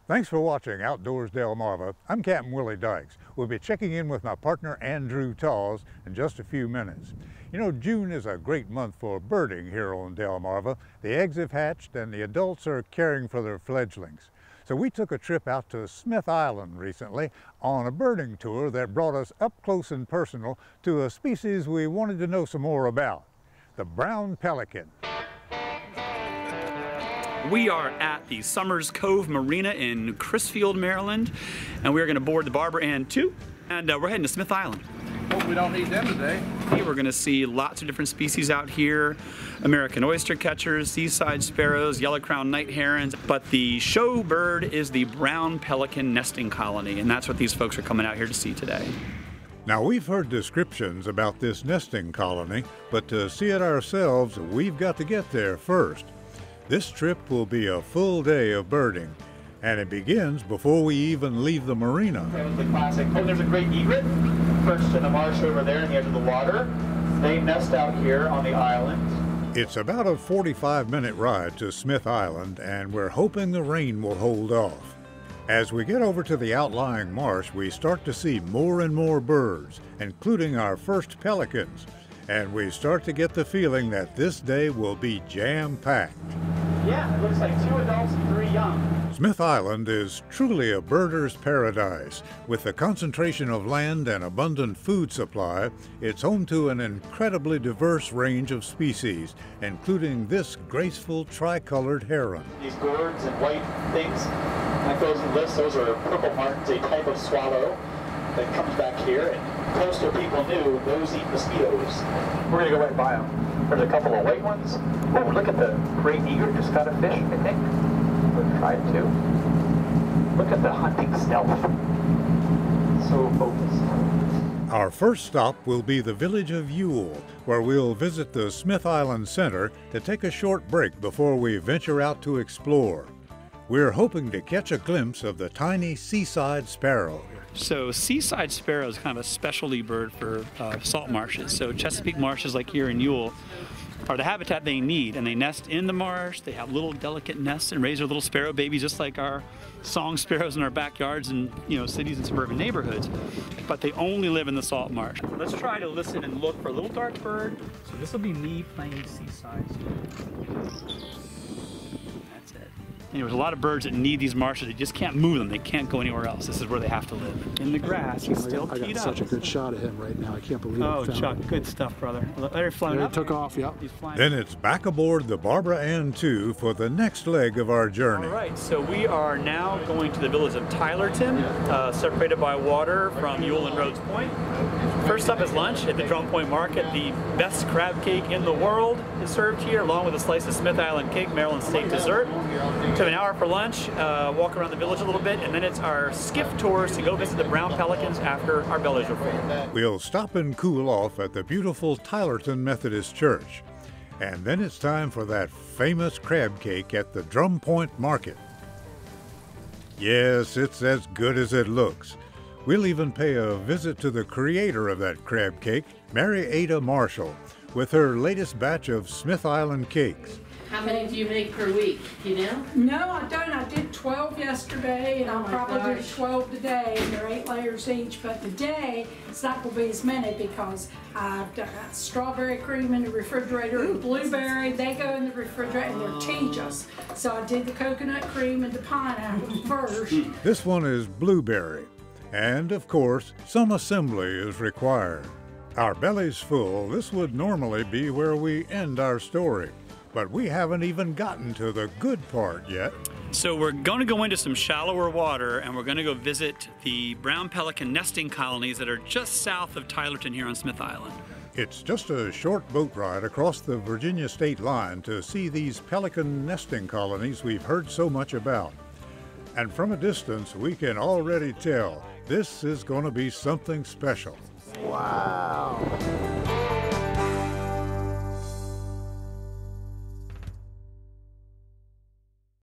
Thanks for watching Outdoors Delmarva. I'm Captain Willie Dykes. We'll be checking in with my partner Andrew Taws in just a few minutes. You know, June is a great month for birding here on Delmarva. The eggs have hatched and the adults are caring for their fledglings. So we took a trip out to Smith Island recently on a birding tour that brought us up close and personal to a species we wanted to know some more about, the brown pelican. We are at the Summers Cove Marina in Crisfield, Maryland, and we're going to board the Barbara Ann 2, and we're heading to Smith Island. Hope we don't need them today. We're going to see lots of different species out here: American oyster catchers, seaside sparrows, yellow-crowned night herons. But the show bird is the brown pelican nesting colony, and that's what these folks are coming out here to see today. Now, we've heard descriptions about this nesting colony, but to see it ourselves, we've got to get there first. This trip will be a full day of birding, and it begins before we even leave the marina. That was the classic. Oh, there's a great egret perched in the marsh over there on the edge of the water. They nest out here on the island. It's about a 45-minute ride to Smith Island, and we're hoping the rain will hold off. As we get over to the outlying marsh, we start to see more and more birds, including our first pelicans. And we start to get the feeling that this day will be jam-packed. Yeah, it looks like 2 adults and 3 young. Smith Island is truly a birder's paradise. With the concentration of land and abundant food supply, it's home to an incredibly diverse range of species, including this graceful tricolored heron. These gourds and white things, like those in the list, those are purple martins, a type of swallow that comes back here, and coastal people knew those eat mosquitoes. We're gonna go right by them. There's a couple of white ones. Oh, look at the great egret just got a fish, I think. We'll try it too. Look at the hunting stealth. So focused. Our first stop will be the village of Ewell, where we'll visit the Smith Island Center to take a short break before we venture out to explore. We're hoping to catch a glimpse of the tiny seaside sparrow. So seaside sparrow is kind of a specialty bird for salt marshes. So Chesapeake marshes, like here in Ewell, are the habitat they need, and they nest in the marsh. They have little delicate nests and raise their little sparrow babies just like our song sparrows in our backyards and cities and suburban neighborhoods. But they only live in the salt marsh. Let's try to listen and look for a little dark bird. So this will be me playing seaside sparrow. That's it. And there's a lot of birds that need these marshes. They just can't move them. They can't go anywhere else. This is where they have to live. In the grass. He's still I got such a good shot of him right now. I can't believe it. Oh, Chuck, good stuff, brother. They're flying up. He took off, yep. He's flying. Then it's back aboard the Barbara Ann 2 for the next leg of our journey. All right, so we are now going to the village of Tylerton, separated by water from Ewell and Rhodes Point. First up is lunch at the Drum Point Market. The best crab cake in the world is served here, along with a slice of Smith Island cake, Maryland State dessert. So an hour for lunch, walk around the village a little bit, and then it's our skiff tours to go visit the brown pelicans after our bellies are full. We'll stop and cool off at the beautiful Tylerton Methodist Church. And then it's time for that famous crab cake at the Drum Point Market. Yes, it's as good as it looks. We'll even pay a visit to the creator of that crab cake, Mary Ada Marshall, with her latest batch of Smith Island cakes. How many do you make per week, you know? No, I don't. I did 12 yesterday, and I'll probably do 12 today, and they're 8 layers each. But today, it's not going to be as many because I've got strawberry cream in the refrigerator and blueberry. They go in the refrigerator, and they're tejas. So I did the coconut cream and the pineapple first. This one is blueberry. And, of course, some assembly is required. Our bellies full, this would normally be where we end our story. But we haven't even gotten to the good part yet. So we're going to go into some shallower water, and we're going to go visit the brown pelican nesting colonies that are just south of Tylerton here on Smith Island. It's just a short boat ride across the Virginia state line to see these pelican nesting colonies we've heard so much about. And from a distance, we can already tell this is going to be something special. Wow.